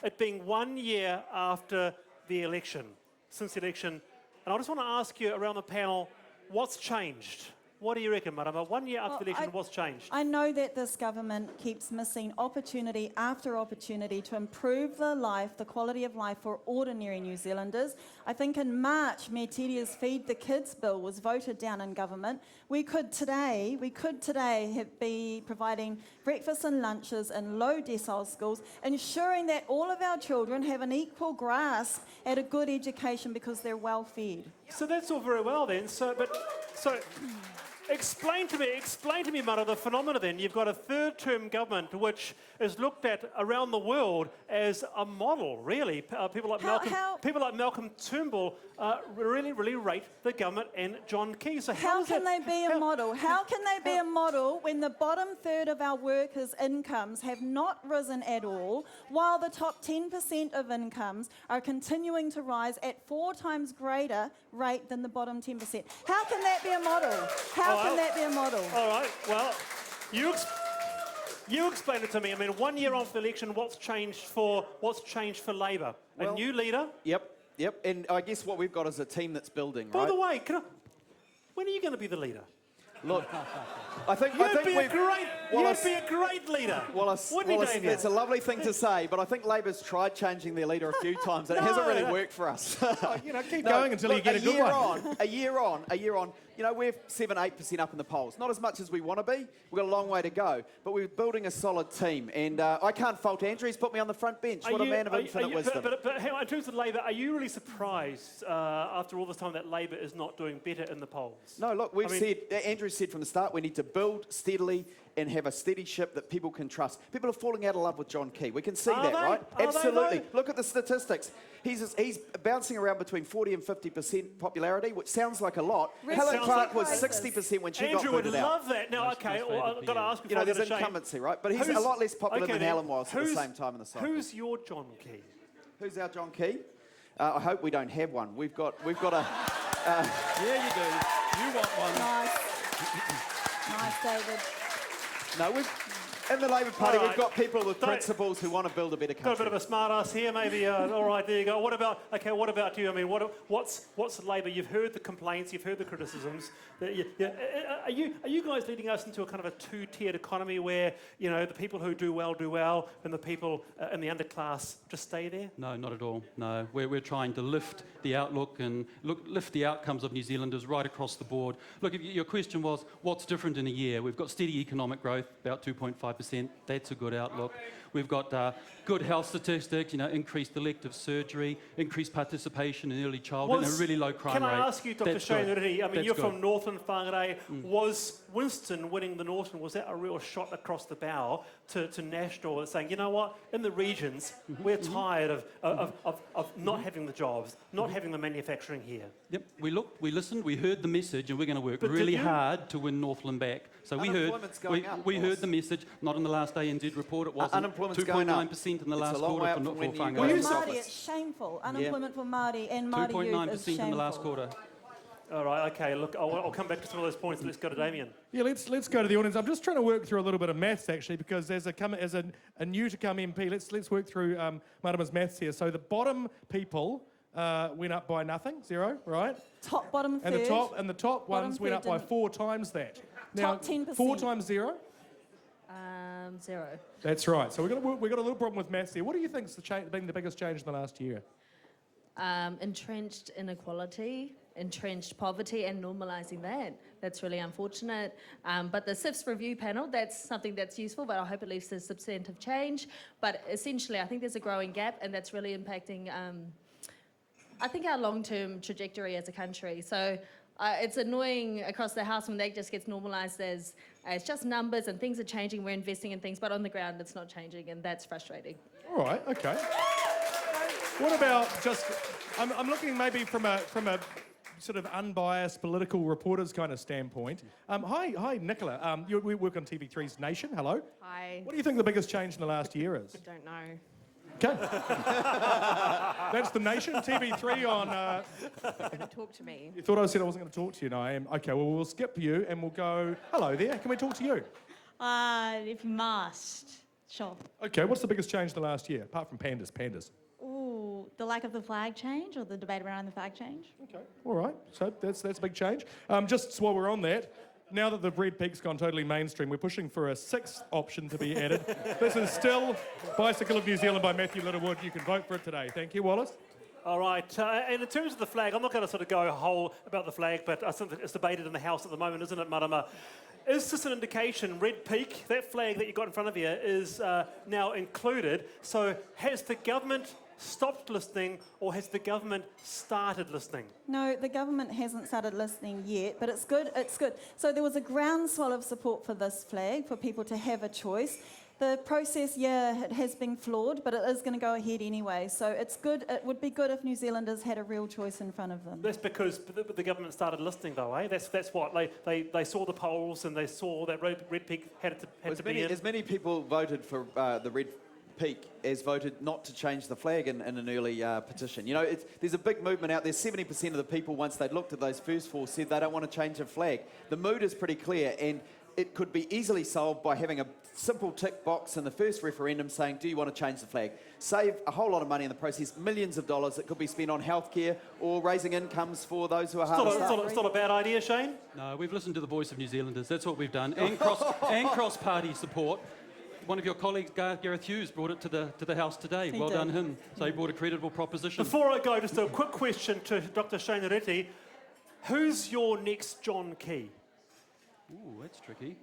it being 1 year after the election, since the election, and I just want to ask you around the panel, what's changed? What do you reckon, Marama? 1 year after the election, what's changed? I know that this government keeps missing opportunity after opportunity to improve the quality of life for ordinary New Zealanders. I think in March, Mayor Tedia's Feed the Kids bill was voted down in government. We could today be providing breakfast and lunches in low decile schools, ensuring that all of our children have an equal grasp at a good education because they're well fed. So that's all very well then. So explain to me, Mara, the phenomena then. You've got a third-term government which is looked at around the world as a model, really. People like Malcolm Turnbull really rate the government and John Key. So how can they be a model? How can they be a model when the bottom third of our workers' incomes have not risen at all, while the top 10% of incomes are continuing to rise at 4 times greater rate than the bottom 10%? How can that be a model? How can that be a model? All right, well, you explain it to me. I mean, 1 year after the election, what's changed for Labour? Well, a new leader? Yep. And I guess what we've got is a team that's building, By right? the way, when are you going to be the leader? Look, I think You'd be a great leader. Wallace, it's a lovely thing to say, but I think Labour's tried changing their leader a few times, and it hasn't really worked for us. Keep going until you get a good one. A year on, we're 7-8% up in the polls. Not as much as we want to be. We've got a long way to go, but we're building a solid team, and I can't fault Andrew. He's put me on the front bench. What a man of infinite wisdom. But hang on, in terms of Labour, are you really surprised after all this time that Labour is not doing better in the polls? No, look, Andrew said from the start, we need to build steadily and have a steady ship that people can trust. People are falling out of love with John Key. We can see that, right? Absolutely. Look at the statistics. He's bouncing around between 40 and 50% popularity, which sounds like a lot. Helen Clark was 60% when she got voted out. Andrew would love that. Now, okay, I've got to ask you. There's incumbency, right? But he's a lot less popular than Helen was at the same time in the cycle. Who's your John Key? Who's our John Key? I hope we don't have one. We've got a. Yeah, you do. You want one. Nice, David. No, in the Labour Party, we've got people with principles who want to build a better country. Got a bit of a smart ass here, maybe. All right, there you go. What about you? I mean, what's Labour? You've heard the complaints, you've heard the criticisms. Are you guys leading us into a kind of a two-tiered economy where the people who do well, and the people in the underclass just stay there? No, not at all. No, we're trying to lift the outlook and lift the outcomes of New Zealanders right across the board. Look, your question was, what's different in a year? We've got steady economic growth, about 2.5%. That's a good outlook. We've got good health statistics, increased elective surgery, increased participation in early childhood, and a really low crime rate. Can I ask you, Dr. Shane Uriri, I mean, you're from Northland, Whangarei. Was Winston winning the Northland, was that a real shot across the bow to National saying, you know what, in the regions, we're tired of not having the jobs, not having the manufacturing here? Yep, we listened, we heard the message, and we're going to work really hard to win Northland back. So we heard the message, not in the last ANZ report, it wasn't. Unemployment's going up. 2.9% in the last quarter for Whangarei. Māori, it's shameful. Unemployment for Māori and Māori youth is 2.9% in the last quarter. All right, okay, look, I'll come back to some of those points. Let's go to Damien. Yeah, let's go to the audience. I'm just trying to work through a little bit of maths, actually, because as a new-to-come MP, let's work through Marama's maths here. So the bottom people went up by nothing, 0, right? Bottom third. And the top ones went up by 4 times that. Now, Top 10%. 4 times 0? 0. That's right. So we've got a little problem with maths here. What do you think's been the biggest change in the last year? Entrenched inequality, entrenched poverty, and normalising that. That's really unfortunate. But the SIFS review panel, that's something that's useful, but I hope it leads to substantive change. But essentially, I think there's a growing gap, and that's really impacting, I think, our long-term trajectory as a country. So it's annoying across the House when that just gets normalised as it's just numbers and things are changing, we're investing in things, but on the ground it's not changing, and that's frustrating. All right, okay. What about just, I'm looking maybe from a sort of unbiased political reporters kind of standpoint. Hi, Nicola. We work on TV3's Nation. Hello. Hi. What do you think the biggest change in the last year is? I don't know. Okay. That's the Nation, TV3 on... Don't talk to me. You thought I said I wasn't going to talk to you. No, I am. Okay, well, we'll skip you and we'll go... Hello there, can we talk to you? If you must. Sure. Okay, what's the biggest change in the last year, apart from pandas? Pandas. Ooh, the lack of the flag change or the debate around the flag change? Okay, all right. So that's a big change. Just while we're on that, now that the Red Peak's gone totally mainstream, we're pushing for a sixth option to be added. This is still Bicycle of New Zealand by Matthew Littlewood. You can vote for it today. Thank you, Wallace. All right, and in terms of the flag, I'm not going to sort of go whole about the flag, but I think it's debated in the House at the moment, isn't it, Marama? Is this an indication, Red Peak, that flag that you've got in front of you, is now included? So has the government stopped listening, or has the government started listening? No, the government hasn't started listening yet, but it's good. It's good. So there was a groundswell of support for this flag, for people to have a choice. The process, yeah, it has been flawed, but it is going to go ahead anyway. So it's good. It would be good if New Zealanders had a real choice in front of them. That's because the government started listening, though, eh? That's what they saw the polls and they saw that Red Peak had to be in. As many people voted for the Red Peak as voted not to change the flag in an early petition. You know, there's a big movement out there. 70% of the people, once they'd looked at those first four, said they don't want to change the flag. The mood is pretty clear, and it could be easily solved by having a simple tick box in the first referendum saying, do you want to change the flag? Save a whole lot of money in the process, millions of dollars that could be spent on healthcare or raising incomes for those who are hardest hit. It's not a bad idea, Shane. No, we've listened to the voice of New Zealanders. That's what we've done. And cross-party support. One of your colleagues, Gareth Hughes, brought it to the House today. He Well did. done him. So he brought a credible proposition. Before I go, just a quick question to Dr. Shane Reti. Who's your next John Key? Ooh, that's tricky.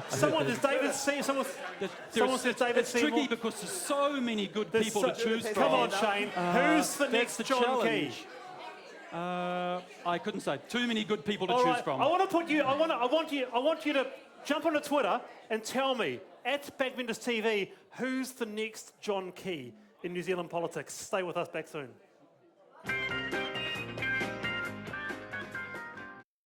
Someone, does David see? Someone says David It's Seymour. tricky because there's so many good There's people so- to choose from. Come on, Shane. Who's the That's next the John challenge. Key? I couldn't say. Too many good people to All choose right, from. I want you to jump onto Twitter and tell me at Backbenders TV who's the next John Key in New Zealand politics. Stay with us. Back soon.